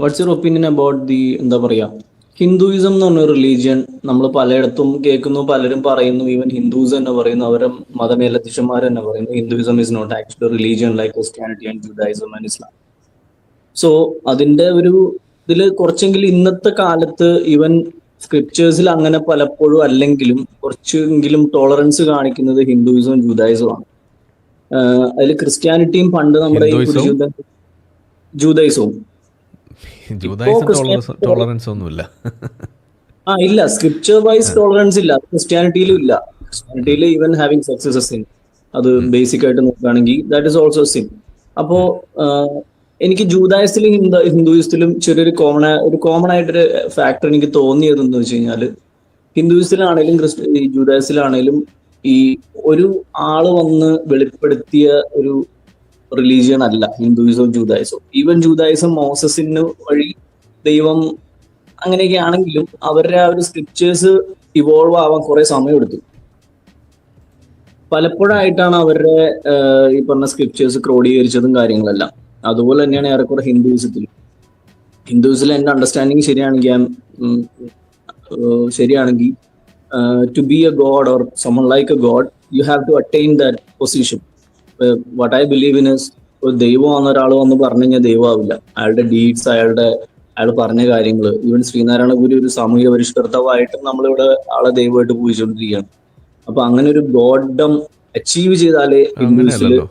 What's your opinion about the എന്താ പറയാ Hinduism എന്ന് പറഞ്ഞ റിലീജിയൻ നമ്മൾ പലയിടത്തും കേൾക്കുന്നു, പലരും പറയുന്നു, ഈവൻ ഹിന്ദുസ് തന്നെ പറയുന്നു, അവരെ മതമേലധ്യക്ഷന്മാർ തന്നെ പറയുന്നു Hinduism is not actually religion like Christianity and Judaism and Islam. So അതിന്റെ ഒരു ഇതില് കുറച്ചെങ്കിലും ഇന്നത്തെ കാലത്ത് ഈവൻ സ്ക്രിപ്റ്റേഴ്സിൽ അങ്ങനെ പലപ്പോഴും അല്ലെങ്കിലും കുറച്ചെങ്കിലും ടോളറൻസ് കാണിക്കുന്നത് ഹിന്ദുയിസവും ജൂതായിസവും. അതിൽ ക്രിസ്ത്യാനിറ്റിയും പണ്ട് നമ്മുടെ ഈ ഹിന്ദുയിസവും ജൂതൈസവും ഇപ്പോ ജൂതായിസം ക്രിസ്ത്യാനിറ്റി ടോളറൻസ് ഒന്നുമില്ല. ഇല്ല, സ്ക്രിപ്ചർ വൈസ് ടോളറൻസ് ഇല്ല, ക്രിസ്ത്യാനിറ്റിയിലും ഇല്ല. ക്രിസ്ത്യാനിറ്റിയിൽ even having sex is a sin. അത് ബേസിക് ആയിട്ട് നോക്കുകയാണെങ്കിൽ ദാറ്റ് ഇസ് ഓൾസോ സിൻ. അപ്പോ എനിക്ക് ജൂതായസിലും ഹിന്ദുയിസത്തിലും ചെറിയൊരു കോമൺ ആയിട്ടൊരു ഫാക്ടർ എനിക്ക് തോന്നിയതെന്ന് വെച്ച് കഴിഞ്ഞാല് ഹിന്ദുയിസത്തിലാണേലും ജൂതായസിലാണേലും ഈ ഒരു ആള് വന്ന് വെളിപ്പെടുത്തിയ ഒരു റിലീജിയൻ അല്ല ഹിന്ദുയിസവും ജൂതായിസവും. ഈവൻ ജൂതായിസം മോസസിന് വഴി ദൈവം അങ്ങനെയൊക്കെ ആണെങ്കിലും അവരുടെ ആ ഒരു സ്ക്രിപ്റ്റേഴ്സ് ഇവോൾവ് ആവാൻ കുറെ സമയമെടുത്തു. പലപ്പോഴായിട്ടാണ് അവരുടെ ഈ പറഞ്ഞ സ്ക്രിപ്റ്റേഴ്സ് ക്രോഡീകരിച്ചതും കാര്യങ്ങളെല്ലാം. അതുപോലെ തന്നെയാണ് ഏറെക്കുറെ ഹിന്ദുയിസത്തിൽ എന്റെ അണ്ടർസ്റ്റാൻഡിങ് ശരിയാണെങ്കിൽ to be a god or someone like a god you have to attain that position. What I believe in is, ഒരു ദൈവം വന്ന ഒരാൾ വന്ന് പറഞ്ഞു കഴിഞ്ഞാൽ ദൈവമാവില്ല. അയാളുടെ ഡീഡ്സ്, അയാൾ പറഞ്ഞ കാര്യങ്ങൾ, ഈവൻ ശ്രീനാരായണ ഗുരു ഒരു സാമൂഹിക പരിഷ്കർത്താവായിട്ടും നമ്മളിവിടെ ആളെ ദൈവമായിട്ട് പൂജിച്ചുകൊണ്ടിരിക്കുകയാണ്. അപ്പൊ അങ്ങനെ ഒരു ഗോഡം അച്ചീവ് ചെയ്താലേ ഹിന്ദുസില്. അങ്ങനെയല്ലല്ലോ,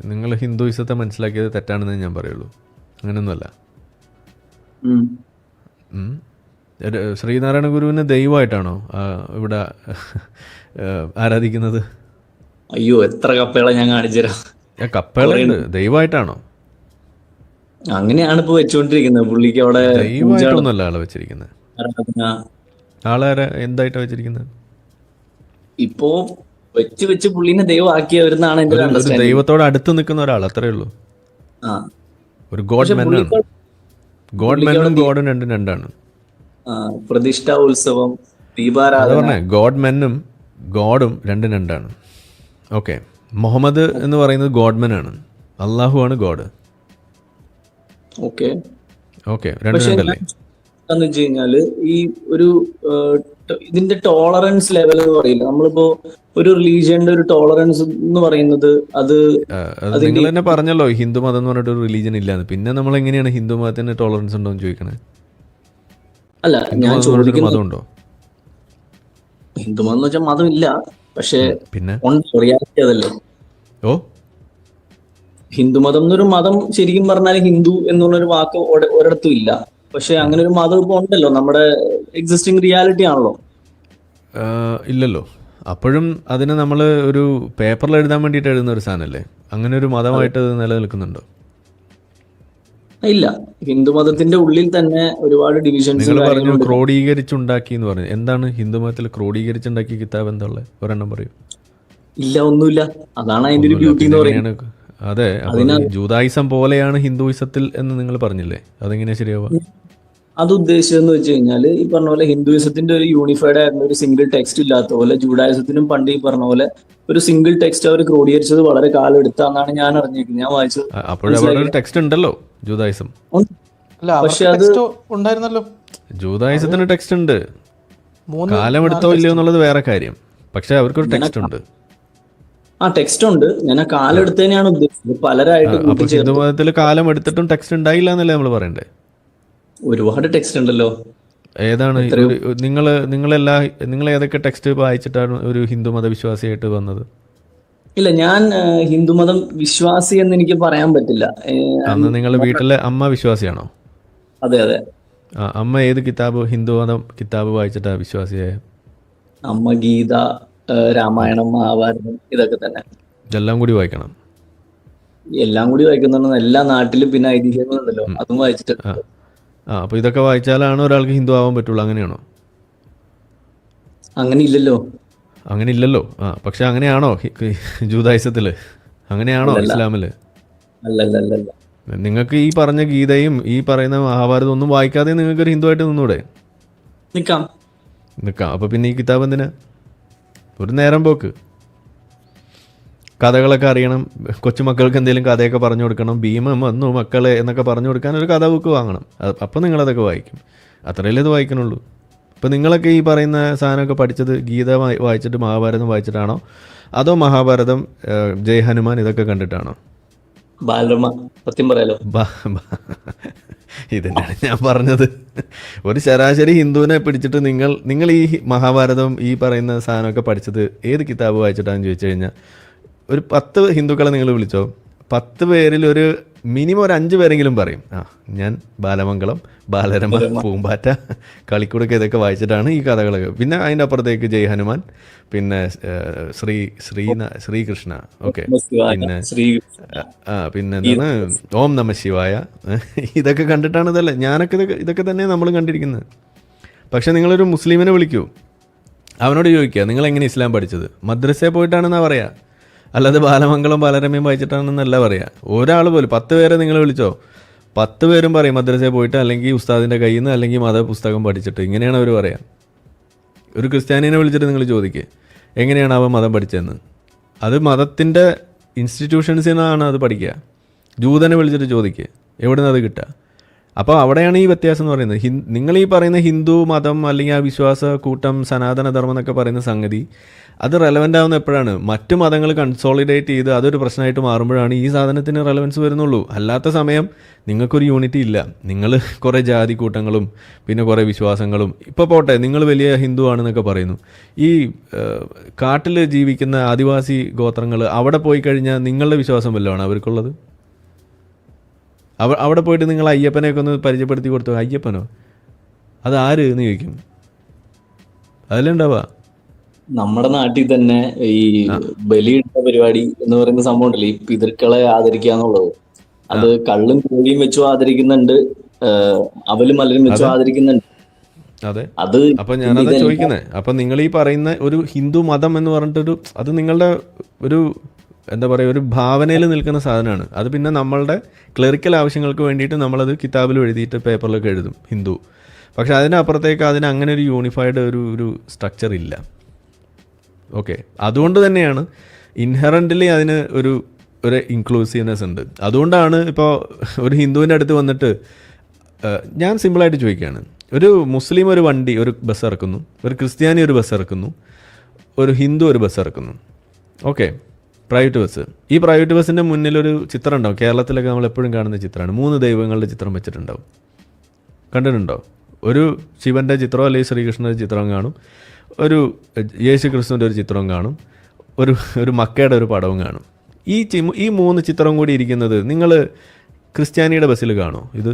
നിങ്ങൾ ഹിന്ദുയിസത്തെ മനസ്സിലാക്കിയത് തെറ്റാണെന്ന് ഞാൻ പറയുള്ളൂ. അങ്ങനെയൊന്നുമല്ല. ശ്രീനാരായണ ഗുരുവിനെ ദൈവമായിട്ടാണോ ഇവിടെ ആരാധിക്കുന്നത്? അയ്യോ, എത്ര കപ്പകളെ ഞാൻ കാണിച്ചുതരാം. കപ്പേളുണ്ട്, ദൈവമായിട്ടാണോ? അങ്ങനെയാണ് ഇപ്പൊ വെച്ചുകൊണ്ടിരിക്കുന്നത്. പുള്ളിക്ക് അവിടെ ദൈവമായിട്ടൊന്നുമല്ല ആളെ വെച്ചിരിക്കുന്നത്. ആരാധന ആളെ എന്തായിട്ടാ വെച്ചിരിക്കുന്നത്? ഇപ്പോ വെച്ച് പുള്ളിനെ ദൈവമാക്കിയവരെന്നാണ് എന്റെ ഒരു അണ്ടർസ്റ്റാൻഡിങ്. ദൈവത്തോട് അടുത്ത് നിൽക്കുന്ന ഒരാൾ, അത്രേ ഉള്ളൂ. ആ ഒരു ഗോഡ് മെന്നാണ്. ഗോഡ് മെന്നും ഗോഡും രണ്ടും രണ്ടാണ്. പ്രതിഷ്ഠ ഉത്സവം, അത് ദീപാരാധന. പറഞ്ഞേ, ഗോഡ് മെന്നും ഗോഡും രണ്ടും രണ്ടാണ്. ഓക്കെ, മുഹമ്മദ് എന്ന് പറയുന്നത് ഗോഡ്മൻ ആണ്, അള്ളാഹു ആണ് ഗോഡ്. ഓക്കെ, ഓക്കെ, രണ്ടും പക്ഷെ രണ്ടല്ലേ? എന്താന്ന് വെച്ച് കഴിഞ്ഞാല് ഈ ഒരു ഇതിന്റെ ടോളറൻസ് ലെവൽ എന്ന് പറയില്ല. നമ്മളിപ്പോ ഒരു റിലീജിയന്റെ ഒരു ടോളറൻസ് എന്ന് പറയുന്നത് അത് അത് നിങ്ങൾ തന്നെ പറഞ്ഞല്ലോ, ഹിന്ദു മതം എന്ന് പറഞ്ഞിട്ട് ഒരു റിലീജിയൻ ഇല്ലാന്ന്. പിന്നെ നമ്മൾ എങ്ങനെയാണ് ഹിന്ദു മതത്തിന് ടോളറൻസ് ഉണ്ടോ എന്ന് ചോദിക്കണേ? അല്ല, ഹിന്ദു ഞാൻ മതം എന്ന് പറഞ്ഞിട്ട് ചോദിക്കുന്നത് മതമുണ്ടോ? ഹിന്ദുമതം എന്ന് വെച്ചാൽ മതമില്ല, പക്ഷെ പിന്നെ റിയാലിറ്റി അതല്ലേ. ഓ, ഹിന്ദുമതം എന്നൊരു മതം ശരിക്കും പറഞ്ഞാൽ ഹിന്ദു എന്നുള്ളൊരു വാക്ക് ഒരിടത്തും ഇല്ല. പക്ഷെ അങ്ങനെ ഒരു മതം ഇപ്പൊ ഉണ്ടല്ലോ, നമ്മുടെ എക്സിസ്റ്റിംഗ് റിയാലിറ്റി ആണല്ലോ. ഇല്ലല്ലോ. അപ്പോഴും അതിന് നമ്മൾ ഒരു പേപ്പറിൽ എഴുതാൻ വേണ്ടിയിട്ട് എഴുതുന്ന ഒരു സാധനമല്ലേ? അങ്ങനെ ഒരു മതമായിട്ട് അത് നിലനിൽക്കുന്നുണ്ടോ? ഇല്ല, ഹിന്ദുമതത്തിന്റെ ഉള്ളിൽ തന്നെ ഒരുപാട് ഡിവിഷൻസ്. നിങ്ങൾ പറഞ്ഞു ക്രോഡീകരിച്ചുണ്ടാക്കി എന്ന് പറഞ്ഞു. എന്താണ് ഹിന്ദുമതത്തിൽ ക്രോഡീകരിച്ചുണ്ടാക്കിയ കിതാബ്? എന്താ ഉള്ളത്? ഒരെണ്ണം പറയൂ. ഇല്ല, ഒന്നുമില്ല. അതാണ് അതിന്റെ ഒരു ബ്യൂട്ടി എന്ന് പറയുന്നത്. അതെ, അപ്പോൾ ജൂതായിസം പോലെയാണ് ഹിന്ദുയിസത്തിൽ എന്ന് നിങ്ങൾ പറഞ്ഞില്ലേ, അതെങ്ങനെയാ ശരിയാവുക? അത് ഉദ്ദേശിച്ചതെന്ന് വെച്ച് കഴിഞ്ഞാൽ ഈ പറഞ്ഞ പോലെ ഹിന്ദുയിസത്തിന്റെ ഒരു യൂണിഫൈഡ് ആയിരുന്ന ഒരു സിംഗിൾ ടെക്സ്റ്റ് ഇല്ലാത്ത പോലെ ജൂഡായിസത്തിനും പണ്ട് ഈ പറഞ്ഞ പോലെ ഒരു സിംഗിൾ ടെക്സ്റ്റ് അവർ ക്രോഡീകരിച്ചത് വളരെ കാലം എടുത്താന്നാണ് ഞാൻ അറിഞ്ഞിരിക്കുന്നത്. ഞാൻ വായിച്ചത്. അപ്പോഴവിടെ ടെക്സ്റ്റ് ഉണ്ടല്ലോ ജൂതായിസം. പക്ഷെ അത് ഉണ്ടായിരുന്നല്ലോ, ജൂതായിസത്തിന് ടെക്സ്റ്റ് ഉണ്ട്. കാലം എടുത്തോ ഇല്ലയോ എന്നുള്ളത് വേറെ കാര്യം. പക്ഷെ അവർക്കൊരു ടെക്സ്റ്റ് ഉണ്ട്. ടെക്സ്റ്റ് ഉണ്ട്. ഞാൻ ആ കാലം എടുത്തതിനെയാണ് ഉദ്ദേശിച്ചത്. പലരായിട്ട് അപ്പൊ ഹിന്ദുമതത്തിൽ കാലം എടുത്തിട്ടും ടെക്സ്റ്റ് ഉണ്ടായില്ല എന്നല്ലേ നമ്മൾ പറയണ്ടേ? ഒരുപാട് ടെക്സ്റ്റ് ഉണ്ടല്ലോ. ഏതാണ് നിങ്ങൾ ഏതൊക്കെ ടെക്സ്റ്റ് വായിച്ചിട്ടാണ് ഒരു ഹിന്ദുമത വിശ്വാസിയായിട്ട് വന്നത്? ഇല്ല, ഞാൻ ഹിന്ദുമതം വിശ്വാസി എന്ന് എനിക്ക് പറയാൻ പറ്റില്ല. അന്ന് നിങ്ങളുടെ വീട്ടിലെ അമ്മ വിശ്വാസിയാണോ? അതെ അതെ. അമ്മ ഏത് കിതാബ്, ഹിന്ദുമതം കിതാബ് വായിച്ചിട്ടാ വിശ്വാസിയായ? അമ്മ ഗീത, രാമായണം, മഹാഭാരതം, ഇതൊക്കെ തന്നെ. ഇതെല്ലാം കൂടി വായിക്കണം? എല്ലാം കൂടി വായിക്കുന്ന എല്ലാ നാട്ടിലും പിന്നെ ഐതിഹ്യങ്ങളുണ്ടല്ലോ, അതും വായിച്ചിട്ട്. അപ്പൊ ഇതൊക്കെ വായിച്ചാലാണ് ഒരാൾക്ക് ഹിന്ദു ആവാൻ പറ്റുള്ളൂ, അങ്ങനെയാണോ? അങ്ങനെ ഇല്ലല്ലോ. അങ്ങനെ ഇല്ലല്ലോ. പക്ഷെ അങ്ങനെയാണോ ജൂതായിസത്തില്? അങ്ങനെയാണോ ഇസ്ലാമില്? അല്ലല്ല. നിങ്ങൾക്ക് ഈ പറഞ്ഞ ഗീതയും ഈ പറയുന്ന മഹാഭാരതം ഒന്നും വായിക്കാതെ നിങ്ങൾക്ക് ഒരു ഹിന്ദുവായിട്ട് നിന്നൂടെ? നിക്കാം. അപ്പൊ പിന്നെ ഈ കിതാബ് എന്തിനാ? ഒരു നേരം പോക്ക്. കഥകളൊക്കെ അറിയണം, കൊച്ചുമക്കൾക്ക് എന്തെങ്കിലും കഥയൊക്കെ പറഞ്ഞു കൊടുക്കണം, ഭീമൻ വന്നു മക്കളെ എന്നൊക്കെ പറഞ്ഞു കൊടുക്കാൻ ഒരു കഥ ബുക്ക് വാങ്ങണം. അപ്പോൾ നിങ്ങളതൊക്കെ വായിക്കും. അത്രയല്ലേ ഇത് വായിക്കണുള്ളൂ. ഇപ്പോൾ നിങ്ങളൊക്കെ ഈ പറയുന്ന സാധനമൊക്കെ പഠിച്ചത് ഗീത വായിച്ചിട്ട് മഹാഭാരതം വായിച്ചിട്ടാണോ, അതോ മഹാഭാരതം, ജയ് ഹനുമാൻ ഇതൊക്കെ കണ്ടിട്ടാണോ? ബാലരമ സത്യം പറയാലോ. ഇതന്നെയാണ് ഞാൻ പറഞ്ഞത്. ഒരു ശരാശരി ഹിന്ദുവിനെ പിടിച്ചിട്ട് നിങ്ങൾ ഈ മഹാഭാരതം ഈ പറയുന്ന സാധനമൊക്കെ പഠിച്ചത് ഏത് കിതാബ് വായിച്ചിട്ടാണെന്ന് ചോദിച്ചു കഴിഞ്ഞാൽ ഒരു 10 ഹിന്ദുക്കളെ നിങ്ങൾ വിളിച്ചോ, 10 പേരിൽ ഒരു മിനിമം ഒരു 5 പേരെങ്കിലും പറയും ഞാൻ ബാലമംഗളം, ബാലരമ, പൂമ്പാറ്റ, കളിക്കുടുക്ക ഇതൊക്കെ വായിച്ചിട്ടാണ് ഈ കഥകളൊക്കെ. പിന്നെ അതിൻ്റെ അപ്പുറത്തേക്ക് ജയ് ഹനുമാൻ, പിന്നെ ശ്രീകൃഷ്ണ, ഓക്കെ, പിന്നെ പിന്നെ എന്താണ് ഓം നമ ശിവായ, ഇതൊക്കെ കണ്ടിട്ടാണ് ഇതല്ലേ ഞാനൊക്കെ ഇതൊക്കെ തന്നെ നമ്മൾ കണ്ടിരിക്കുന്നത്. പക്ഷെ നിങ്ങളൊരു മുസ്ലിമിനെ വിളിക്കൂ, അവനോട് ചോദിക്കുക നിങ്ങൾ എങ്ങനെ ഇസ്ലാം പഠിച്ചത്, മദ്രസയിൽ പോയിട്ടാണെന്നാ പറയാ, അല്ലാതെ ബാലമംഗളം ബാലരമയും വായിച്ചിട്ടാണെന്നല്ല പറയാ. ഒരാൾ പോലും 10 പേരെ നിങ്ങൾ വിളിച്ചോ, 10 പേരും പറയും മദ്രസയിൽ പോയിട്ട് അല്ലെങ്കിൽ ഉസ്താദിൻ്റെ കയ്യിൽ നിന്ന് അല്ലെങ്കിൽ മതപുസ്തകം പഠിച്ചിട്ട്. ഇങ്ങനെയാണ് അവർ പറയാം. ഒരു ക്രിസ്ത്യാനിനെ വിളിച്ചിട്ട് നിങ്ങൾ ചോദിക്കുക എങ്ങനെയാണ് അവൻ മതം പഠിച്ചതെന്ന്. അത് മതത്തിൻ്റെ ഇൻസ്റ്റിറ്റ്യൂഷൻസിൽ നിന്നാണ് അത് പഠിക്കുക. ജൂതനെ വിളിച്ചിട്ട് ചോദിക്കുക എവിടെ നിന്ന് അത് കിട്ടുക. അപ്പോൾ അവിടെയാണ് ഈ വ്യത്യാസം എന്ന് പറയുന്നത്. നിങ്ങൾ ഈ പറയുന്ന ഹിന്ദു മതം അല്ലെങ്കിൽ ആ വിശ്വാസ കൂട്ടം സനാതനധർമ്മം എന്നൊക്കെ പറയുന്ന സംഗതി അത് റെലവൻ്റ് ആവുന്ന എപ്പോഴാണ് മറ്റു മതങ്ങൾ കൺസോളിഡേറ്റ് ചെയ്ത് അതൊരു പ്രശ്നമായിട്ട് മാറുമ്പോഴാണ് ഈ സാധനത്തിന് റെലവൻസ് വരുന്നുള്ളൂ. അല്ലാത്ത സമയം നിങ്ങൾക്കൊരു യൂണിറ്റി ഇല്ല. നിങ്ങൾ കുറേ ജാതി കൂട്ടങ്ങളും പിന്നെ കുറേ വിശ്വാസങ്ങളും. ഇപ്പോൾ പോട്ടെ നിങ്ങൾ വലിയ ഹിന്ദു ആണെന്നൊക്കെ പറയുന്നു, ഈ കാട്ടിൽ ജീവിക്കുന്ന ആദിവാസി ഗോത്രങ്ങൾ അവിടെ പോയി കഴിഞ്ഞാൽ നിങ്ങളുടെ വിശ്വാസം വല്ലതാണ് അവർക്കുള്ളത്? അവിടെ പോയിട്ട് നിങ്ങൾ അയ്യപ്പനെയൊക്കെ ഒന്ന് പരിചയപ്പെടുത്തി കൊടുത്തു, അയ്യപ്പനോ അത് ആര് എന്ന് ചോദിക്കും. അതല്ലേ ഉണ്ടാവുക. നമ്മുടെ നാട്ടിൽ തന്നെ ഈ ബലിയിടുന്ന പരിപാടി എന്ന് പറയുന്ന സംഭവം ഉണ്ടല്ലോ, ഈ പിതൃക്കളെ ആദരിക്കുക എന്നുള്ളത്. അത് കള്ളും കോഴിയും വെച്ചും ആദരിക്കുന്നുണ്ട്, അവലും മലരും വെച്ചും ആദരിക്കുന്നുണ്ട്. അതെ, അത് അപ്പൊ ഞാനതാ ചോദിക്കുന്നത്. അപ്പൊ നിങ്ങൾ ഈ പറയുന്ന ഒരു ഹിന്ദു മതം എന്ന് പറഞ്ഞിട്ടൊരു അത് നിങ്ങളുടെ ഒരു എന്താ പറയുക ഒരു ഭാവനയിൽ നിൽക്കുന്ന സാധനമാണ്. അത് പിന്നെ നമ്മളുടെ ക്ലറിക്കൽ ആവശ്യങ്ങൾക്ക് വേണ്ടിയിട്ട് നമ്മളത് കിതാബിൽ എഴുതിയിട്ട് പേപ്പറിലൊക്കെ എഴുതും ഹിന്ദു. പക്ഷെ അതിനപ്പുറത്തേക്ക് അതിന് അങ്ങനെ ഒരു യൂണിഫൈഡ് ഒരു സ്ട്രക്ചർ ഇല്ല. ഓക്കെ, അതുകൊണ്ട് തന്നെയാണ് ഇൻഹറൻ്റലി അതിന് ഒരു ഇൻക്ലൂസീവ്നെസ് ഉണ്ട്. അതുകൊണ്ടാണ് ഇപ്പോൾ ഒരു ഹിന്ദുവിൻ്റെ അടുത്ത് വന്നിട്ട് ഞാൻ സിമ്പിളായിട്ട് ചോദിക്കുകയാണ്, ഒരു മുസ്ലിം ഒരു വണ്ടി ഒരു ബസ് ഇറക്കുന്നു, ഒരു ക്രിസ്ത്യാനി ഒരു ബസ് ഇറക്കുന്നു, ഒരു ഹിന്ദു ഒരു ബസ് ഇറക്കുന്നു. Okay, private bus. ഈ പ്രൈവറ്റ് ബസ്സിൻ്റെ മുന്നിലൊരു ചിത്രം ഉണ്ടാവും. കേരളത്തിലൊക്കെ നമ്മൾ എപ്പോഴും കാണുന്ന ചിത്രമാണ്, 3 ദൈവങ്ങളുടെ ചിത്രം വെച്ചിട്ടുണ്ടാവും. കണ്ടിട്ടുണ്ടോ? ഒരു ശിവൻ്റെ ചിത്രം അല്ലെങ്കിൽ ശ്രീകൃഷ്ണൻ്റെ ചിത്രം കാണും, ഒരു യേശു ക്രിസ്തുവിൻ്റെ ഒരു ചിത്രം കാണും, ഒരു മക്കയുടെ ഒരു പടവും കാണും. ഈ 3 ചിത്രം കൂടി ഇരിക്കുന്നത് നിങ്ങൾ ക്രിസ്ത്യാനിയുടെ ബസ്സിൽ കാണോ? ഇത്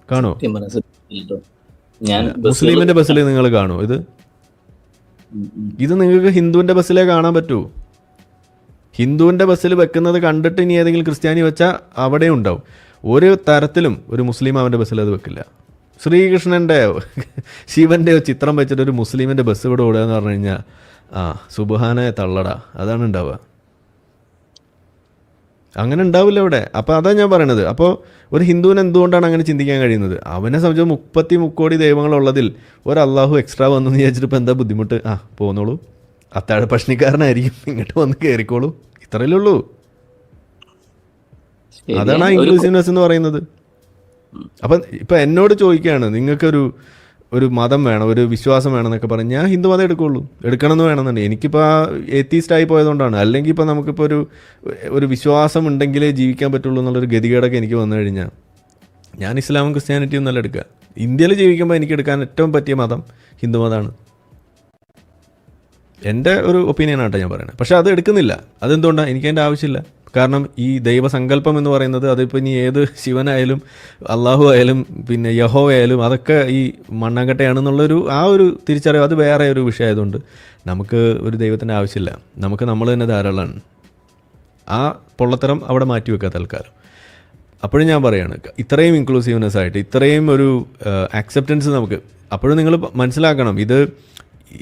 കാണോ? മുസ്ലിമിൻ്റെ ബസ്സിൽ നിങ്ങൾ കാണോ? ഇത് നിങ്ങൾക്ക് ഹിന്ദുവിൻ്റെ ബസ്സിലേ കാണാൻ പറ്റൂ. ഹിന്ദുവിൻ്റെ ബസ്സിൽ വെക്കുന്നത് കണ്ടിട്ട് ഇനി ഏതെങ്കിലും ക്രിസ്ത്യാനി വെച്ചാൽ അവിടെ ഉണ്ടാവും. ഒരു തരത്തിലും ഒരു മുസ്ലിം അവൻ്റെ ബസ്സിൽ അത് വെക്കില്ല. ശ്രീകൃഷ്ണൻ്റെയോ ശിവൻ്റെയോ ചിത്രം വെച്ചിട്ട് ഒരു മുസ്ലിമിൻ്റെ ബസ് ഇവിടെ ഓടുക എന്ന് പറഞ്ഞു കഴിഞ്ഞാൽ സുബ്ഹാനെ തള്ളടാ, അതാണ് ഉണ്ടാവുക. അങ്ങനെ ഉണ്ടാവില്ല ഇവിടെ. അപ്പോൾ അതാണ് ഞാൻ പറയണത്. അപ്പോൾ ഒരു ഹിന്ദുവിന് എന്തുകൊണ്ടാണ് അങ്ങനെ ചിന്തിക്കാൻ കഴിയുന്നത്? അവനെ സംബന്ധിച്ച് 30 മുക്കോടി ദൈവങ്ങളുള്ളതിൽ ഒരു അള്ളാഹു എക്സ്ട്രാ വന്നെന്ന് വിചാരിച്ചിട്ട് ഇപ്പോൾ എന്താ ബുദ്ധിമുട്ട്? പോന്നോളൂ, അത്താഴ ഭക്ഷണിക്കാരനായിരിക്കും, ഇങ്ങോട്ട് വന്ന് കയറിക്കോളൂ, ഇത്രയല്ലേ ഉള്ളൂ. അതാണ് ആ ഇൻക്ലൂസീവ്നെസ് എന്ന് പറയുന്നത്. അപ്പം ഇപ്പം എന്നോട് ചോദിക്കുകയാണ് നിങ്ങൾക്കൊരു മതം വേണം, ഒരു വിശ്വാസം വേണമെന്നൊക്കെ പറഞ്ഞ് ഞാൻ ഹിന്ദു മതം എടുക്കണമെന്ന് വേണമെന്നുണ്ട്. എനിക്കിപ്പോൾ എത്തീസ്റ്റായി പോയതുകൊണ്ടാണ്. അല്ലെങ്കിൽ ഇപ്പോൾ നമുക്കിപ്പോൾ ഒരു വിശ്വാസം ഉണ്ടെങ്കിലേ ജീവിക്കാൻ പറ്റുള്ളൂ എന്നുള്ളൊരു ഗതികേടൊക്കെ എനിക്ക് വന്നു കഴിഞ്ഞാൽ ഞാൻ ഇസ്ലാമും ക്രിസ്ത്യാനിറ്റിയും നല്ല എടുക്കുക. ഇന്ത്യയിൽ ജീവിക്കുമ്പോൾ എനിക്ക് എടുക്കാൻ ഏറ്റവും പറ്റിയ മതം ഹിന്ദു മതമാണ്. എൻ്റെ ഒരു ഒപ്പീനിയനാട്ടോ ഞാൻ പറയുന്നത്. പക്ഷേ അത് എടുക്കുന്നില്ല. അതെന്തുകൊണ്ടാണ്? എനിക്കതിൻ്റെ ആവശ്യമില്ല. കാരണം ഈ ദൈവസങ്കല്പം എന്ന് പറയുന്നത് അതിപ്പോൾ ഇനി ഏത് ശിവനായാലും അള്ളാഹു ആയാലും പിന്നെ യഹോ ആയാലും അതൊക്കെ ഈ മണ്ണാങ്കട്ടയാണെന്നുള്ളൊരു ഒരു തിരിച്ചറിവ് അത് വേറെ ഒരു വിഷയമായതുകൊണ്ട് നമുക്ക് ഒരു ദൈവത്തിൻ്റെ ആവശ്യമില്ല. നമ്മൾ തന്നെ ധാരാളമാണ്. ആ പൊള്ളത്തരം അവിടെ മാറ്റി വെക്കുക തൽക്കാലം. അപ്പോഴും ഞാൻ പറയുകയാണ്, ഇത്രയും ഇൻക്ലൂസീവ്നെസ് ആയിട്ട് ഇത്രയും ഒരു ആക്സെപ്റ്റൻസ് നമുക്ക് അപ്പോഴും നിങ്ങൾ മനസ്സിലാക്കണം.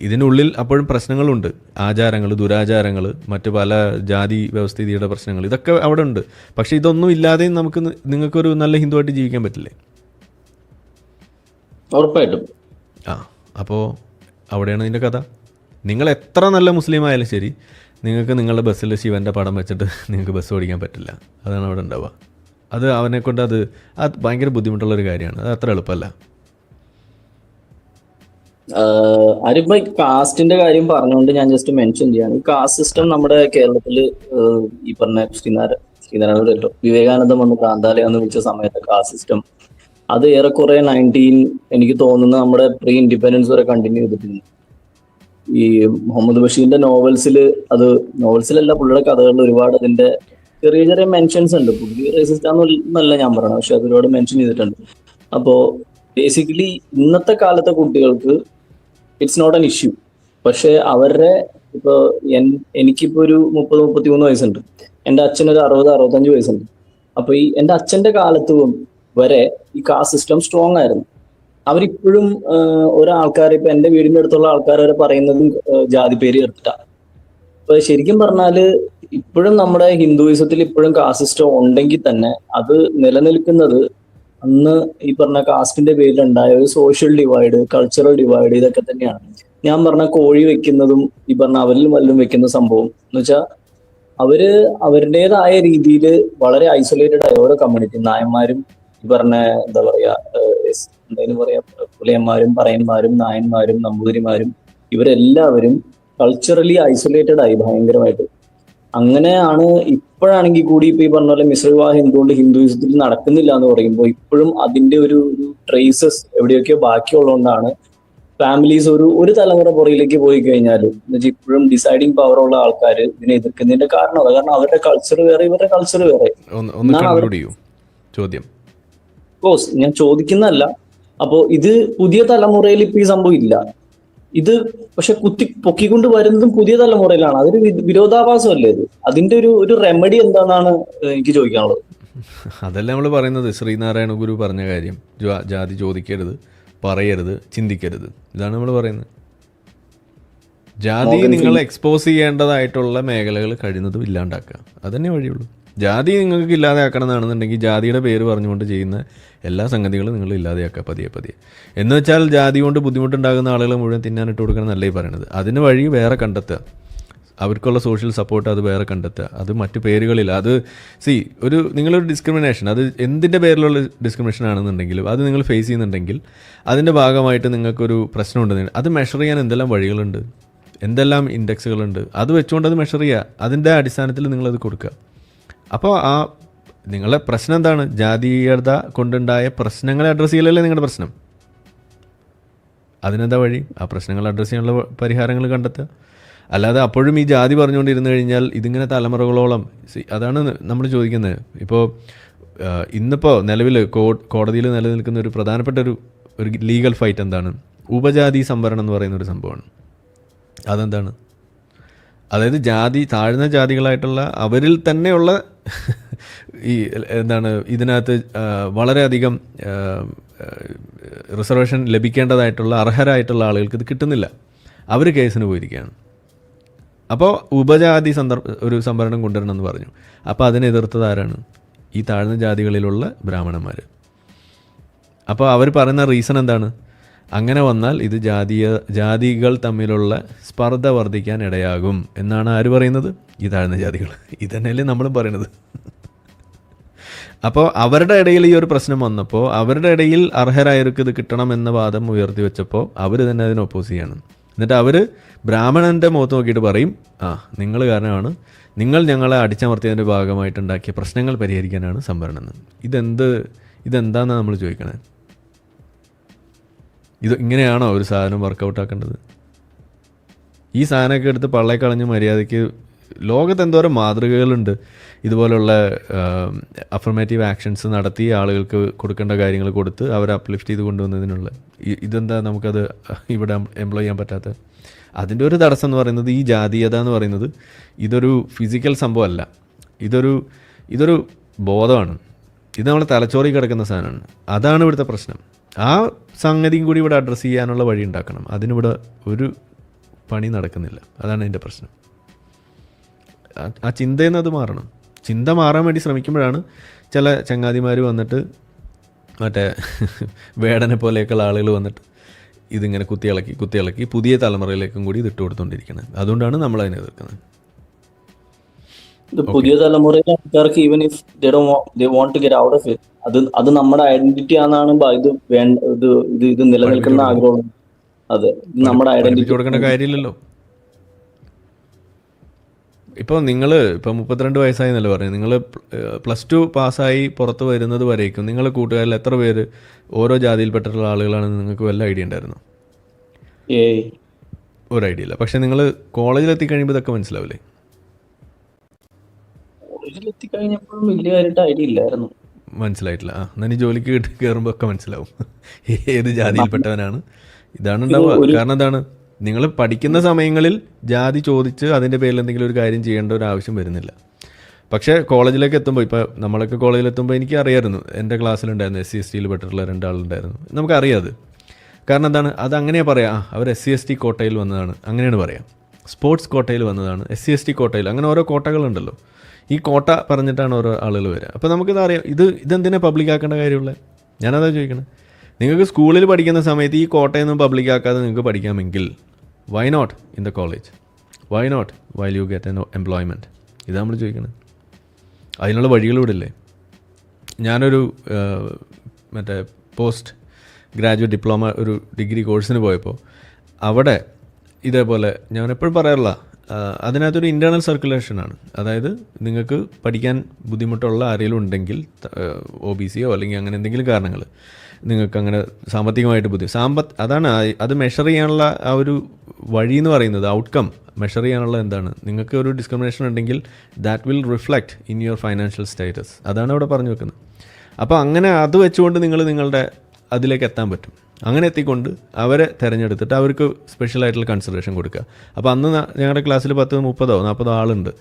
ഇതിനുള്ളിൽ അപ്പോഴും പ്രശ്നങ്ങളുണ്ട്. ആചാരങ്ങൾ, ദുരാചാരങ്ങൾ, മറ്റ് പല ജാതി വ്യവസ്ഥിതിയുടെ പ്രശ്നങ്ങൾ, ഇതൊക്കെ അവിടെ ഉണ്ട്. പക്ഷേ ഇതൊന്നും ഇല്ലാതെയും നിങ്ങൾക്കൊരു നല്ല ഹിന്ദുവായിട്ട് ജീവിക്കാൻ പറ്റില്ലേ? ഉറപ്പായിട്ടും. അപ്പോൾ അവിടെയാണ് ഇതിൻ്റെ കഥ. നിങ്ങൾ എത്ര നല്ല മുസ്ലിം ആയാലും ശരി, നിങ്ങൾക്ക് നിങ്ങളുടെ ബസ്സിൽ ശിവൻ്റെ പടം വെച്ചിട്ട് നിങ്ങൾക്ക് ബസ് ഓടിക്കാൻ പറ്റില്ല. അതാണ് അവിടെ ഉണ്ടാവുക. അത് അവനെക്കൊണ്ട് അത് ഭയങ്കര ബുദ്ധിമുട്ടുള്ളൊരു കാര്യമാണ്. അത് അത്ര എളുപ്പമല്ല. ആരിപ്പോ കാസ്റ്റിന്റെ കാര്യം പറഞ്ഞുകൊണ്ട് ഞാൻ ജസ്റ്റ് മെൻഷൻ ചെയ്യാണ്. ഈ കാസ്റ്റ് സിസ്റ്റം നമ്മുടെ കേരളത്തില് ഈ പറഞ്ഞ ശ്രീനാരായണ വിവേകാനന്ദം വന്ന് ഭ്രാന്താലയം എന്ന് വിളിച്ച സമയത്ത് കാസ്റ്റ് സിസ്റ്റം അത് ഏറെക്കുറെ എനിക്ക് തോന്നുന്നു നമ്മുടെ പ്രീ ഇൻഡിപെൻഡൻസ് വരെ കണ്ടിന്യൂ ചെയ്തിട്ടുണ്ട്. ഈ മുഹമ്മദ് ബഷീറിന്റെ നോവൽസിലല്ല പുള്ളിയുടെ കഥകളിൽ ഒരുപാട് അതിന്റെ ചെറിയ ചെറിയ മെൻഷൻസ് ഉണ്ട്. പുള്ളി റേസിസ്റ്റ് ആണെന്നല്ല ഞാൻ പറയണം, പക്ഷെ അത് ഒരുപാട് മെൻഷൻ ചെയ്തിട്ടുണ്ട്. അപ്പോ ബേസിക്കലി ഇന്നത്തെ കാലത്തെ കുട്ടികൾക്ക് ഇറ്റ്സ് നോട്ട് ആൻ ഇഷ്യൂ. പക്ഷെ അവരുടെ ഇപ്പൊ എനിക്കിപ്പോ ഒരു 30-33 വയസ്സുണ്ട്. എൻ്റെ അച്ഛനൊരു 60-65 വയസ്സുണ്ട്. അപ്പൊ എൻ്റെ അച്ഛന്റെ കാലത്ത് വരെ ഈ കാസ്റ്റ് സിസ്റ്റം സ്ട്രോങ് ആയിരുന്നു. അവരിപ്പോഴും ഒരാൾക്കാർ ഇപ്പൊ എൻ്റെ വീടിന്റെ അടുത്തുള്ള ആൾക്കാർ വരെ പറയുന്നതും ജാതി പേര് ചേർത്തിട്ടാണ്. അപ്പൊ ശരിക്കും പറഞ്ഞാല് ഇപ്പോഴും നമ്മുടെ ഹിന്ദുയിസത്തിൽ ഇപ്പോഴും കാസ്റ്റ് സിസ്റ്റം ഉണ്ടെങ്കിൽ തന്നെ അത് നിലനിൽക്കുന്നത് അന്ന് ഈ പറഞ്ഞ കാസ്റ്റിന്റെ പേരിലുണ്ടായ ഒരു സോഷ്യൽ ഡിവൈഡ്, കൾച്ചറൽ ഡിവൈഡ്, ഇതൊക്കെ തന്നെയാണ്. ഞാൻ പറഞ്ഞ കോഴി വെക്കുന്നതും ഈ പറഞ്ഞ അവരിലും വല്ലതും വെക്കുന്ന സംഭവം എന്ന് വെച്ചാൽ അവരുടേതായ രീതിയിൽ വളരെ ഐസൊലേറ്റഡ് ആയ ഓരോ കമ്മ്യൂണിറ്റി, നായന്മാരും ഈ പറഞ്ഞ എന്താ പറയാ എന്തായാലും പറയാ പുലയന്മാരും പറയന്മാരും നായന്മാരും നമ്പൂതിരിമാരും ഇവരെല്ലാവരും കൾച്ചറലി ഐസൊലേറ്റഡ് ആയി ഭയങ്കരമായിട്ട്. അങ്ങനെയാണ് ഇപ്പോഴാണെങ്കിൽ കൂടി ഇപ്പൊ ഈ പറഞ്ഞ പോലെ മിശ്രവിവാഹം എന്തുകൊണ്ട് ഹിന്ദുയിസത്തിൽ നടക്കുന്നില്ല എന്ന് പറയുമ്പോൾ ഇപ്പോഴും അതിന്റെ ഒരു ട്രേസസ് എവിടെയൊക്കെയോ ബാക്കിയുള്ളതുകൊണ്ടാണ് ഫാമിലീസ് ഒരു തലമുറ പുറകിലേക്ക് പോയി കഴിഞ്ഞാൽ എന്നുവെച്ചാൽ ഇപ്പോഴും ഡിസൈഡിങ് പവർ ഉള്ള ആൾക്കാർ ഇതിനെ എതിർക്കുന്നതിന്റെ കാരണം അതാണ്. കാരണം അവരുടെ കൾച്ചർ വേറെ, ഇവരുടെ കൾച്ചർ വേറെ. കോഴ്സ് ഞാൻ ചോദിക്കുന്നതല്ല. അപ്പോ ഇത് പുതിയ തലമുറയിൽ ഇപ്പൊ ഈ സംഭവം ഇല്ല. ഇത് പക്ഷെ പൊക്കിക്കൊണ്ട് വരുന്നതും പുതിയ തലമുറയിലാണ്. അതൊരു വിരോധാഭാസമല്ലേ ഇത്? അതിന്റെ ഒരു റെമഡി എന്താണെന്നാണ് എനിക്ക് ചോദിക്കാനുള്ളത്. അതല്ല നമ്മൾ പറയുന്നത്. ശ്രീനാരായണ ഗുരു പറഞ്ഞ കാര്യം, ജാതി ചോദിക്കരുത്, പറയരുത്, ചിന്തിക്കരുത്. ഇതാണ് നമ്മൾ പറയുന്നത്. ജാതി നിങ്ങൾ എക്സ്പോസ് ചെയ്യേണ്ടതായിട്ടുള്ള മേഖലകൾ കഴിയുന്നതും ഇല്ലാണ്ടാക്കുക. അതന്നെ വഴിയുള്ളൂ. ജാതി നിങ്ങൾക്ക് ഇല്ലാതെയാക്കണം എന്നാണെന്നുണ്ടെങ്കിൽ ജാതിയുടെ പേര് പറഞ്ഞുകൊണ്ട് ചെയ്യുന്ന എല്ലാ സംഗതികളും നിങ്ങൾ ഇല്ലാതെയാക്കുക പതിയെ. എന്ന് വെച്ചാൽ ജാതി കൊണ്ട് ബുദ്ധിമുട്ടുണ്ടാകുന്ന ആളുകൾ മുഴുവൻ തിന്നാനിട്ട് കൊടുക്കണം എന്നല്ലേ ഈ പറയണത്. അതിന് വഴി വേറെ കണ്ടെത്തുക, അവർക്കുള്ള സോഷ്യൽ സപ്പോർട്ട് അത് വേറെ കണ്ടെത്തുക. അത് മറ്റു പേരുകളില്ല. അത് നിങ്ങളൊരു ഡിസ്ക്രിമിനേഷൻ, അത് എന്തിൻ്റെ പേരിലുള്ള ഡിസ്ക്രിമിനേഷൻ ആണെന്നുണ്ടെങ്കിലും അത് നിങ്ങൾ ഫേസ് ചെയ്യുന്നുണ്ടെങ്കിൽ അതിൻ്റെ ഭാഗമായിട്ട് നിങ്ങൾക്കൊരു പ്രശ്നം ഉണ്ടെങ്കിൽ അത് മെഷർ ചെയ്യാൻ എന്തെല്ലാം വഴികളുണ്ട്, എന്തെല്ലാം ഇൻഡെക്സുകളുണ്ട്, അത് വെച്ചുകൊണ്ട് അത് മെഷർ ചെയ്യുക. അതിൻ്റെ അടിസ്ഥാനത്തിൽ നിങ്ങളത് കൊടുക്കുക. അപ്പോൾ നിങ്ങളുടെ പ്രശ്നം എന്താണ്? ജാതീയത കൊണ്ടുണ്ടായ പ്രശ്നങ്ങളെ അഡ്രസ്സ് ചെയ്യലല്ലേ നിങ്ങളുടെ പ്രശ്നം. അതിനെന്താ വഴി? ആ പ്രശ്നങ്ങൾ അഡ്രസ്സ് ചെയ്യാനുള്ള പരിഹാരങ്ങൾ കണ്ടെത്തുക. അല്ലാതെ അപ്പോഴും ഈ ജാതി പറഞ്ഞുകൊണ്ടിരുന്നു കഴിഞ്ഞാൽ ഇതിങ്ങനെ തലമുറകളോളം അതാണ് നമ്മൾ ചോദിക്കുന്നത്. ഇപ്പോൾ ഇന്നിപ്പോൾ നിലവിൽ കോടതിയിൽ നിലനിൽക്കുന്ന ഒരു പ്രധാനപ്പെട്ട ഒരു ലീഗൽ ഫൈറ്റ് എന്താണ്? ഉപജാതി സംവരണം എന്ന് പറയുന്നൊരു സംഭവമാണ്. അതെന്താണ്? അതായത് താഴ്ന്ന ജാതികളായിട്ടുള്ള അവരിൽ തന്നെയുള്ള ഇതിനകത്ത് വളരെയധികം റിസർവേഷൻ ലഭിക്കേണ്ടതായിട്ടുള്ള അർഹരായിട്ടുള്ള ആളുകൾക്ക് ഇത് കിട്ടുന്നില്ല. അവർ കേസിന് പോയിരിക്കുകയാണ്. അപ്പോൾ ഉപജാതി ഒരു സംവരണം കൊണ്ടുവരണമെന്ന് പറഞ്ഞു. അപ്പോൾ അതിനെ എതിർത്തത് ആരാണ്? ഈ താഴ്ന്ന ജാതികളിലുള്ള ബ്രാഹ്മണന്മാർ. അപ്പോൾ അവർ പറയുന്ന റീസൺ എന്താണ്? അങ്ങനെ വന്നാൽ ഇത് ജാതികൾ തമ്മിലുള്ള സ്പർദ്ധ വർദ്ധിക്കാൻ ഇടയാകും എന്നാണ് ആര് പറയുന്നത്? ഈ താഴ്ന്ന ജാതികൾ. ഇതന്നെയല്ലേ നമ്മളും പറയണത്. അപ്പോൾ അവരുടെ ഇടയിൽ ഈ ഒരു പ്രശ്നം വന്നപ്പോൾ അവരുടെ ഇടയിൽ അർഹരായവർക്ക് ഇത് കിട്ടണമെന്ന വാദം ഉയർത്തി വെച്ചപ്പോൾ അവർ തന്നെ അതിനെ ഒപ്പോസ് ചെയ്യാണ്. എന്നിട്ട് അവർ ബ്രാഹ്മണൻ്റെ മുഖത്ത് നോക്കിയിട്ട് പറയും, നിങ്ങൾ കാരണമാണ്, നിങ്ങൾ ഞങ്ങളെ അടിച്ചമർത്തിയതിൻ്റെ ഭാഗമായിട്ടുണ്ടാക്കിയ പ്രശ്നങ്ങൾ പരിഹരിക്കാനാണ് സംവരണം. ഇതെന്താണെന്നാണ് നമ്മൾ ചോദിക്കണേ. ഇങ്ങനെയാണോ ഒരു സാധനം വർക്കൗട്ട് ആക്കേണ്ടത്? ഈ സാധനമൊക്കെ എടുത്ത് പള്ളേക്കളഞ്ഞ് മര്യാദയ്ക്ക് ലോകത്ത് എന്തോരം മാതൃകകളുണ്ട് ഇതുപോലുള്ള അഫർമേറ്റീവ് ആക്ഷൻസ് നടത്തി ആളുകൾക്ക് കൊടുക്കേണ്ട കാര്യങ്ങൾ കൊടുത്ത് അവരെ അപ്ലിഫ്റ്റ് ചെയ്ത് കൊണ്ടുവന്നതിനുള്ള. ഇതെന്താ നമുക്കത് ഇവിടെ എംപ്ലോയ് ചെയ്യാൻ പറ്റാത്ത? അതിൻ്റെ ഒരു തടസ്സം എന്ന് പറയുന്നത് ഈ ജാതീയത എന്ന് പറയുന്നത് ഇതൊരു ഫിസിക്കൽ സംഭവമല്ല, ഇതൊരു ബോധമാണ്. ഇത് നമ്മുടെ തലച്ചോറിൽ കിടക്കുന്ന സാധനമാണ്. അതാണ് ഇവിടുത്തെ പ്രശ്നം. ആ സംഗതിയും കൂടി ഇവിടെ അഡ്രസ്സ് ചെയ്യാനുള്ള വഴി ഉണ്ടാക്കണം. അതിനിവിടെ ഒരു പണി നടക്കുന്നില്ല. അതാണ് എൻ്റെ പ്രശ്നം. ആ ചിന്തയിൽ നിന്ന് അത് മാറണം. ചിന്ത മാറാൻ വേണ്ടി ശ്രമിക്കുമ്പോഴാണ് ചില ചങ്ങാതിമാർ വന്നിട്ട് മറ്റേ വേടനെ പോലെയൊക്കെയുള്ള ആളുകൾ വന്നിട്ട് ഇതിങ്ങനെ കുത്തിയിളക്കി പുതിയ തലമുറയിലേക്കും കൂടി ഇത് ഇട്ട് കൊടുത്തുകൊണ്ടിരിക്കുന്നത്. അതുകൊണ്ടാണ് നമ്മൾ അതിനെ എതിർക്കുന്നത്. ഇത് പുതിയ തലമുറയിലെ ആൾക്കാർക്ക് even if they want to get out of it, അത് നമ്മുടെ ഐഡന്റിറ്റി ആണെന്നാണ് ഇത് നിലനിൽക്കുന്ന ആഗ്രഹം. അതെ, ഇത് നമ്മുടെ ഐഡന്റിറ്റി കൊടുക്കേണ്ട കാര്യമില്ലല്ലോ. ഇപ്പോൾ നിങ്ങൾ ഇപ്പോൾ 32 വയസ്സായി എന്നല്ലേ പറഞ്ഞു, നിങ്ങൾ +2 പാസ്സായി പുറത്ത് വരുന്നത് വരേക്കും നിങ്ങൾ കൂട്ടുകാരിൽ എത്ര പേര് ഓരോ ജാതിയിൽപ്പെട്ടിട്ടുള്ള ആളുകളാണെന്ന് നിങ്ങൾക്ക് വല്ല ഐഡിയ ഉണ്ടായിരുന്നു? ഒരു ഐഡിയ ഇല്ല. പക്ഷെ നിങ്ങൾ കോളേജിലെത്തി കഴിയുമ്പോൾ ഇതൊക്കെ മനസ്സിലാവില്ലേ? കോളേജിലെത്തിക്കഴിഞ്ഞപ്പോഴും വലിയ കാര്യമായിട്ട് ഐഡിയ ഇല്ലായിരുന്നു. മനസ്സിലായിട്ടില്ല. എന്നാൽ ജോലിക്ക് കയറുമ്പോൾ ഒക്കെ മനസ്സിലാവും ഏത് ജാതിയിൽപ്പെട്ടവനാണ്. ഇതാണ് ഉണ്ടാവുക. കാരണം എന്താണ്, നിങ്ങൾ പഠിക്കുന്ന സമയങ്ങളിൽ ജാതി ചോദിച്ച് അതിൻ്റെ പേരിൽ എന്തെങ്കിലും ഒരു കാര്യം ചെയ്യേണ്ട ഒരു ആവശ്യം വരുന്നില്ല. പക്ഷേ കോളേജിലേക്ക് എത്തുമ്പോൾ, ഇപ്പോൾ നമ്മളൊക്കെ കോളേജിലെത്തുമ്പോൾ എനിക്ക് അറിയാമായിരുന്നു, എൻ്റെ ക്ലാസ്സിലുണ്ടായിരുന്നു SC/ST പെട്ടിട്ടുള്ള 2 ആളുണ്ടായിരുന്നു. നമുക്കറിയാതെ. കാരണം എന്താണ്, അത് അങ്ങനെയാണ് പറയാം, അവർ SC/ST കോട്ടയിൽ വന്നതാണ്, അങ്ങനെയാണ് പറയാം. സ്പോർട്സ് കോട്ടയിൽ വന്നതാണ്, SC/ST കോട്ടയിൽ, അങ്ങനെ ഓരോ കോട്ടകളുണ്ടല്ലോ. ഈ കോട്ട പറഞ്ഞിട്ടാണ് ഓരോ ആളുകൾ വരിക. അപ്പോൾ നമുക്കിതറിയാം, ഇതെന്തിനാ പബ്ലിക് ആക്കേണ്ട കാര്യമുള്ളത്? ഞാനതാ ചോദിക്കണേ. നിങ്ങൾക്ക് സ്കൂളിൽ പഠിക്കുന്ന സമയത്ത് ഈ കോട്ടയൊന്നും പബ്ലിക് ആക്കാതെ നിങ്ങൾക്ക് പഠിക്കാമെങ്കിൽ why not in the college? Why not while you get an employment? ഇതാ നമ്മൾ ചോദിക്കണത്. അതിനുള്ള വഴികളിവിടെ ഇല്ലേ? ഞാനൊരു മറ്റേ പോസ്റ്റ് ഗ്രാജുവേറ്റ് ഡിപ്ലോമ ഒരു ഡിഗ്രി കോഴ്സിന് പോയപ്പോൾ അവിടെ ഇതേപോലെ ഞാൻ എപ്പോഴും പറയാറില്ല, അതിനകത്തൊരു ഇൻറ്റേർണൽ സർക്കുലേഷനാണ്. അതായത് നിങ്ങൾക്ക് പഠിക്കാൻ ബുദ്ധിമുട്ടുള്ള ആരെങ്കിലും ഉണ്ടെങ്കിൽ, OBCയോ അല്ലെങ്കിൽ അങ്ങനെ എന്തെങ്കിലും കാരണങ്ങൾ, നിങ്ങൾക്ക് അങ്ങനെ സാമ്പത്തികമായിട്ട് അതാണ് അത് മെഷർ ചെയ്യാനുള്ള ആ ഒരു വഴി എന്ന് പറയുന്നത്. ഔട്ട്കം മെഷർ ചെയ്യാനുള്ള എന്താണ്, നിങ്ങൾക്ക് ഒരു ഡിസ്ക്രിമിനേഷൻ ഉണ്ടെങ്കിൽ that will reflect in your financial status. അതാണ് അവിടെ പറഞ്ഞു വെക്കുന്നത്. അപ്പോൾ അങ്ങനെ അത് വെച്ചുകൊണ്ട് നിങ്ങളുടെ അതിലേക്ക് എത്താൻ പറ്റും. അങ്ങനെ എത്തിക്കൊണ്ട് അവരെ തിരഞ്ഞെടുത്തിട്ട് അവർക്ക് സ്പെഷ്യലായിട്ടുള്ള കൺസിഡറേഷൻ കൊടുക്കുക. അപ്പോൾ അന്ന് ഞങ്ങളുടെ ക്ലാസ്സിൽ 30-40 ആളുണ്ട്.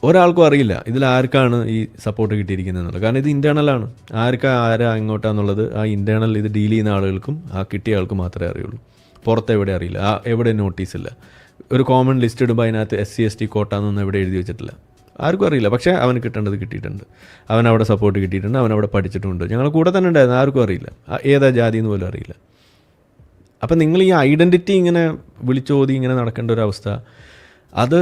ഒരാൾക്കും അറിയില്ല ഇതിൽ ആർക്കാണ് ഈ സപ്പോർട്ട് കിട്ടിയിരിക്കുന്നത് എന്നുള്ളത്. കാരണം ഇത് ഇൻറ്റേർണലാണ്. ആരാ ഇങ്ങോട്ടാന്നുള്ളത് ആ ഇൻറ്റേർണൽ ഇത് ഡീൽ ചെയ്യുന്ന ആളുകൾക്കും ആ കിട്ടിയ ആൾക്കും മാത്രമേ അറിയുള്ളൂ. പുറത്ത് എവിടെ അറിയില്ല, എവിടെ നോട്ടീസില്ല. ഒരു കോമൺ ലിസ്റ്റ് ഇടുമ്പോൾ അതിനകത്ത് SC/ST കോട്ട എന്നൊന്നും എവിടെ എഴുതി വെച്ചിട്ടില്ല. ആർക്കും അറിയില്ല. പക്ഷേ അവന് കിട്ടേണ്ടത് കിട്ടിയിട്ടുണ്ട്, അവനവിടെ സപ്പോർട്ട് കിട്ടിയിട്ടുണ്ട്, അവനവിടെ പഠിച്ചിട്ടുണ്ട്. ഞങ്ങൾ കൂടെ തന്നെ ഉണ്ടായിരുന്നു. ആർക്കും അറിയില്ല, ഏതാ ജാതി എന്ന് പോലും അറിയില്ല. അപ്പം നിങ്ങൾ ഈ ഐഡൻറ്റിറ്റി ഇങ്ങനെ വിളിച്ചോതി ഇങ്ങനെ നടക്കേണ്ട ഒരു അവസ്ഥ, അത്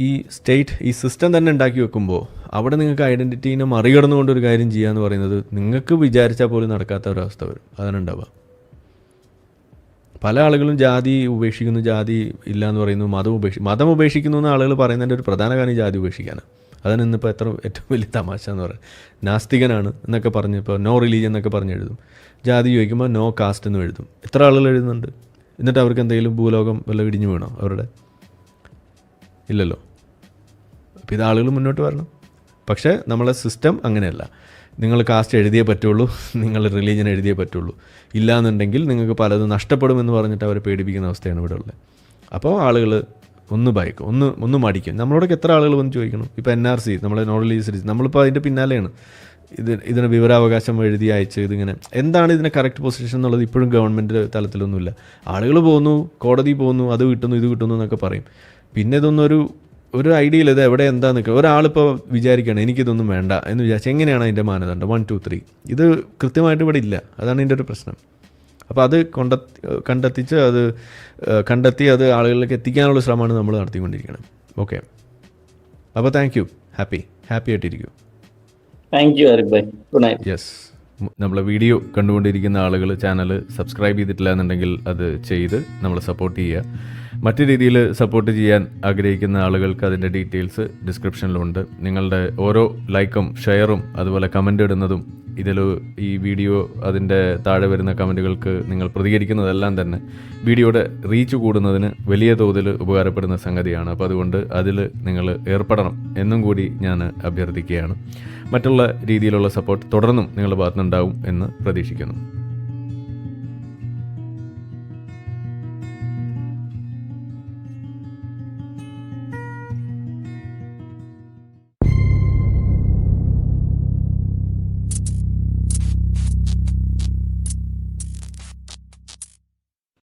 ഈ സ്റ്റേറ്റ് ഈ സിസ്റ്റം തന്നെ ഉണ്ടാക്കി വെക്കുമ്പോൾ അവിടെ നിങ്ങൾക്ക് ഐഡൻറ്റിറ്റീനെ മറികടന്നുകൊണ്ടൊരു കാര്യം ചെയ്യുക എന്ന് പറയുന്നത് നിങ്ങൾക്ക് വിചാരിച്ചാൽ പോലും നടക്കാത്ത ഒരവസ്ഥ വരും. അതാണ് ഉണ്ടാവുക. പല ആളുകളും ജാതി ഉപേക്ഷിക്കുന്നു, ജാതി ഇല്ല എന്ന് പറയുന്നു, മതം ഉപേക്ഷിക്കുന്നു എന്ന് ആളുകൾ പറയുന്നതിൻ്റെ ഒരു പ്രധാന കാര്യം ജാതി ഉപേക്ഷിക്കാനാണ്. അതാണ് ഇന്നിപ്പോൾ ഏറ്റവും വലിയ തമാശ എന്ന് പറയുന്നത്. നാസ്തികനാണ് എന്നൊക്കെ പറഞ്ഞ് ഇപ്പോൾ നോ റിലീജിയൻ എന്നൊക്കെ പറഞ്ഞ് എഴുതും. ജാതി ചോദിക്കുമ്പോൾ നോ കാസ്റ്റ് എന്ന് എഴുതും. എത്ര ആളുകൾ എഴുതുന്നുണ്ട്? എന്നിട്ട് അവർക്ക് എന്തെങ്കിലും ഭൂലോകം വല്ല ഇടിഞ്ഞു വീണോ അവരുടെ? ഇല്ലല്ലോ. അപ്പോൾ ഇത് ആളുകൾ മുന്നോട്ട് വരണം. പക്ഷേ നമ്മളെ സിസ്റ്റം അങ്ങനെയല്ല. നിങ്ങൾ കാസ്റ്റ് എഴുതിയേ പറ്റുള്ളൂ, നിങ്ങൾ റിലീജിയൻ എഴുതിയേ പറ്റുള്ളൂ. ഇല്ലയെന്നുണ്ടെങ്കിൽ നിങ്ങൾക്ക് പലതും നഷ്ടപ്പെടുമെന്ന് പറഞ്ഞിട്ട് അവരെ പേടിപ്പിക്കുന്ന അവസ്ഥയാണ് ഇവിടെ ഉള്ളത്. അപ്പോൾ ആളുകൾ ഒന്ന് ഭയക്കും, ഒന്ന് മടിക്കും. നമ്മളോടൊക്കെ എത്ര ആളുകൾ വന്ന് ചോദിക്കണം. ഇപ്പോൾ NRC, നമ്മളെ നോൺ റിലീജിയസ്, നമ്മളിപ്പോൾ അതിൻ്റെ പിന്നാലെയാണ്. ഇതിന് വിവരാവകാശം എഴുതി അയച്ച് ഇതിങ്ങനെ എന്താണ് ഇതിനെ കറക്റ്റ് പൊസിഷൻ എന്നുള്ളത് ഇപ്പോഴും ഗവൺമെൻറ് തലത്തിലൊന്നുമില്ല. ആളുകൾ പോകുന്നു, കോടതി പോകുന്നു, അത് കിട്ടുന്നു ഇത് കിട്ടുന്നു എന്നൊക്കെ പറയും. പിന്നെ ഇതൊന്നും ഒരു ഐഡിയ ഇല്ല ഇത് എവിടെ എന്താ നിൽക്കുക. ഒരാളിപ്പോൾ വിചാരിക്കുകയാണ് എനിക്കിതൊന്നും വേണ്ട എന്ന് വിചാരിച്ചാൽ എങ്ങനെയാണ് അതിൻ്റെ മാനദണ്ഡം? 1, 2, 3 ഇത് കൃത്യമായിട്ട് ഇവിടെ ഇല്ല. അതാണ് ഇതിൻ്റെ ഒരു പ്രശ്നം. അപ്പോൾ അത് കണ്ടെത്തി അത് ആളുകളിലേക്ക് എത്തിക്കാനുള്ള ശ്രമമാണ് നമ്മൾ നടത്തിക്കൊണ്ടിരിക്കുന്നത്. ഓക്കെ, അപ്പോൾ താങ്ക് യു. ഹാപ്പി ആയിട്ടിരിക്കും. Thank you Arif bhai. Good night. Yes, നമ്മളെ വീഡിയോ കണ്ടുകൊണ്ടിരിക്കുന്ന ആളുകൾ ചാനൽ സബ്സ്ക്രൈബ് ചെയ്തിട്ടില്ല എന്നുണ്ടെങ്കിൽ അത് ചെയ്ത് നമ്മളെ സപ്പോർട്ട് ചെയ്യുക. മറ്റു രീതിയിൽ സപ്പോർട്ട് ചെയ്യാൻ ആഗ്രഹിക്കുന്ന ആളുകൾക്ക് അതിൻ്റെ ഡീറ്റെയിൽസ് ഡിസ്ക്രിപ്ഷനിലുണ്ട്. നിങ്ങളുടെ ഓരോ ലൈക്കും ഷെയറും അതുപോലെ കമൻ്റ് ഇടുന്നതും ഈ വീഡിയോ അതിൻ്റെ താഴെ വരുന്ന കമൻറ്റുകൾക്ക് നിങ്ങൾ പ്രതികരിക്കുന്നതെല്ലാം തന്നെ വീഡിയോയുടെ റീച്ച് കൂടുന്നതിന് വലിയ തോതിൽ ഉപകാരപ്പെടുന്ന സംഗതിയാണ്. അപ്പോൾ അതുകൊണ്ട് അതിൽ നിങ്ങൾ ഏർപ്പെടണം എന്നും കൂടി ഞാൻ അഭ്യർത്ഥിക്കുകയാണ്. മറ്റുള്ള രീതിയിലുള്ള സപ്പോർട്ട് തുടർന്നും നിങ്ങളുടെ ഭാഗത്തുനിന്നുണ്ടാവും എന്ന് പ്രതീക്ഷിക്കുന്നു.